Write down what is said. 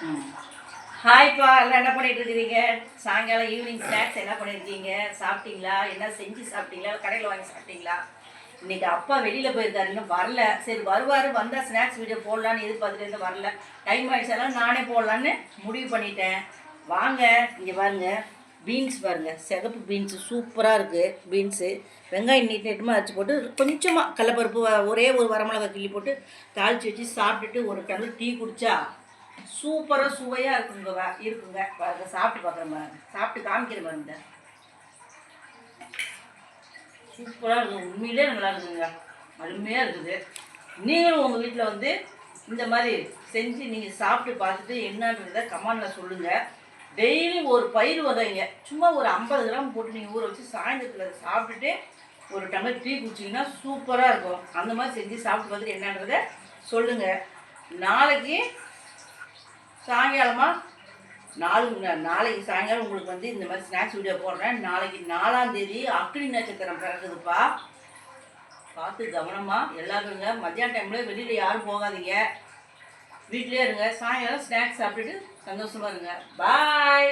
ம். ஹாய்ப்பா, எல்லாம் என்ன பண்ணிட்டு இருக்கிறீங்க? சாயங்காலம் ஈவினிங் ஸ்நாக்ஸ் என்ன பண்ணியிருக்கீங்க? சாப்பிட்டீங்களா? என்ன செஞ்சு சாப்பிட்டீங்களா? கடையில் வாங்கி சாப்பிட்டீங்களா? இன்னைக்கு அப்பா வெளியில் போயிருக்காரு, இன்னும் வரல. சரி வருவார், வந்தால் ஸ்நாக்ஸ் வீடியோ போடலான்னு எதிர்பார்த்துட்டு இருந்து வரல. டைம் ஆகிடுச்சாலும் நானே போடலான்னு முடிவு பண்ணிட்டேன். வாங்க, இங்கே பாருங்க, பீன்ஸ் பாருங்கள், சிகப்பு பீன்ஸு சூப்பராக இருக்குது. பீன்ஸு வெங்காயம் நீட் நீட்டமாக அரைச்சி போட்டு கொஞ்சமாக கடலப்பருப்பு ஒரே ஒரு வரமிளகா கிள்ளி போட்டு தாளித்து வச்சு சாப்பிட்டுட்டு ஒரு டம்ளர் டீ குடித்தா சூப்பராக சுவையாக இருக்குங்க பாருங்க. சாப்பிட்டு பார்க்குறேன் பாருங்க, சாப்பிட்டு காமிக்கிறேன் பாருங்க. சூப்பராக இருக்கும், உண்மையிலே நல்லா இருக்குங்க, அருமையாக இருக்குது. நீங்களும் உங்கள் வீட்டில் வந்து இந்த மாதிரி செஞ்சு நீங்கள் சாப்பிட்டு பார்த்துட்டு என்னன்றதை கமெண்டில் சொல்லுங்கள். டெய்லி ஒரு பயிர் வகைங்க சும்மா ஒரு 50 கிராம் போட்டு நீங்கள் ஊற வச்சு சாயந்தரத்தில் சாப்பிட்டுட்டு ஒரு டம்ளர் டீ குடிச்சிங்கன்னா சூப்பராக இருக்கும். அந்த மாதிரி செஞ்சு சாப்பிட்டு பார்த்துட்டு என்னன்றதை சொல்லுங்கள். நாளைக்கு சாயங்காலமாக நாளைக்கு சாயங்காலம் உங்களுக்கு வந்து இந்த மாதிரி ஸ்நாக்ஸ் வீடியோ போடுறேன். நாளைக்கு 4ஆம் தேதி அக்னி நட்சத்திரம் பிறகுதுப்பா, பார்த்து கவனமாக எல்லாருங்க. மத்தியான டைமில் வெளியில் யாரும் போகாதீங்க, வீட்டிலே இருங்க. சாயங்காலம் ஸ்நாக்ஸ் சாப்பிட்டுட்டு சந்தோஷமாக இருங்க. பாய்.